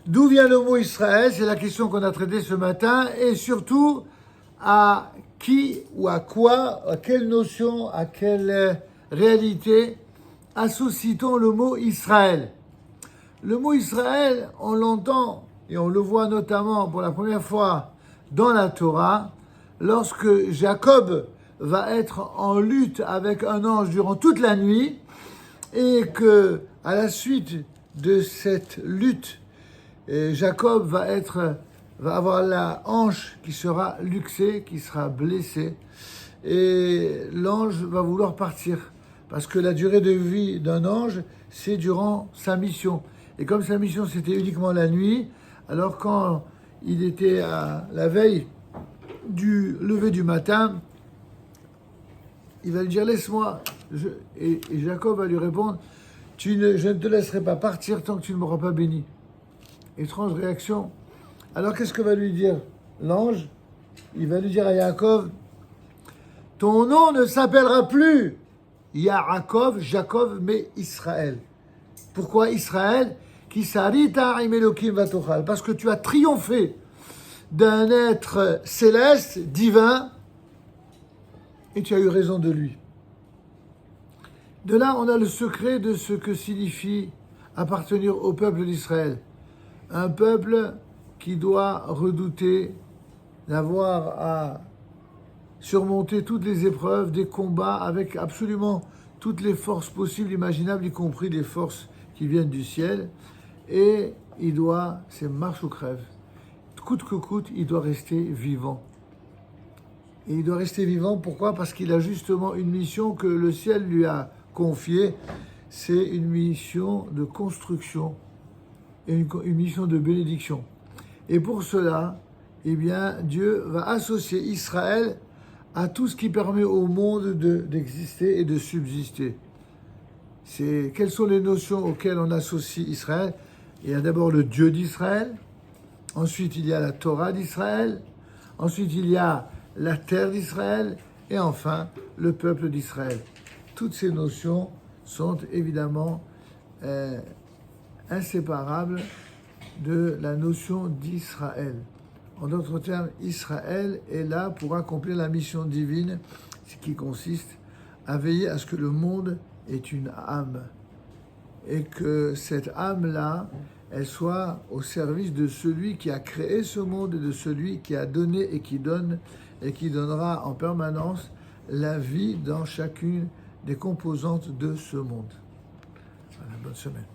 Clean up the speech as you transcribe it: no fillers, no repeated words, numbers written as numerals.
D'où vient le mot Israël? C'est la question qu'on a traitée ce matin. Et surtout, à qui ou à quoi, à quelle notion, à quelle réalité associe-t-on le mot Israël? Le mot Israël, on l'entend et on le voit notamment pour la première fois dans la Torah, lorsque Jacob va être en lutte avec un ange durant toute la nuit et que, à la suite de cette lutte, Jacob va avoir la hanche qui sera luxée, qui sera blessée, et l'ange va vouloir partir. Parce que la durée de vie d'un ange, c'est durant sa mission. Et comme sa mission, c'était uniquement la nuit, alors quand il était à la veille du lever du matin, il va lui dire « Laisse-moi ». Et Jacob va lui répondre « Je ne te laisserai pas partir tant que tu ne m'auras pas béni ». Étrange réaction. Alors qu'est-ce que va lui dire l'ange? Il va lui dire à Yaakov, ton nom ne s'appellera plus Yaakov, Jacob, mais Israël. Pourquoi Israël? Parce que tu as triomphé d'un être céleste, divin, et tu as eu raison de lui. De là, on a le secret de ce que signifie appartenir au peuple d'Israël. Un peuple qui doit redouter d'avoir à surmonter toutes les épreuves, des combats avec absolument toutes les forces possibles, imaginables, y compris des forces qui viennent du ciel. Et c'est marche ou crève. Coûte que coûte, il doit rester vivant. Et il doit rester vivant, pourquoi? Parce qu'il a justement une mission que le ciel lui a confiée. C'est une mission de construction et une mission de bénédiction. Et pour cela, eh bien, Dieu va associer Israël à tout ce qui permet au monde d'exister et de subsister. Quelles sont les notions auxquelles on associe Israël? Il y a d'abord le Dieu d'Israël, ensuite il y a la Torah d'Israël, ensuite il y a la terre d'Israël, et enfin le peuple d'Israël. Toutes ces notions sont évidemment inséparables de la notion d'Israël. En d'autres termes, Israël est là pour accomplir la mission divine, ce qui consiste à veiller à ce que le monde ait une âme, et que cette âme-là, elle soit au service de celui qui a créé ce monde et de celui qui a donné et qui donne et qui donnera en permanence la vie dans chacune des composantes de ce monde. Voilà, bonne semaine.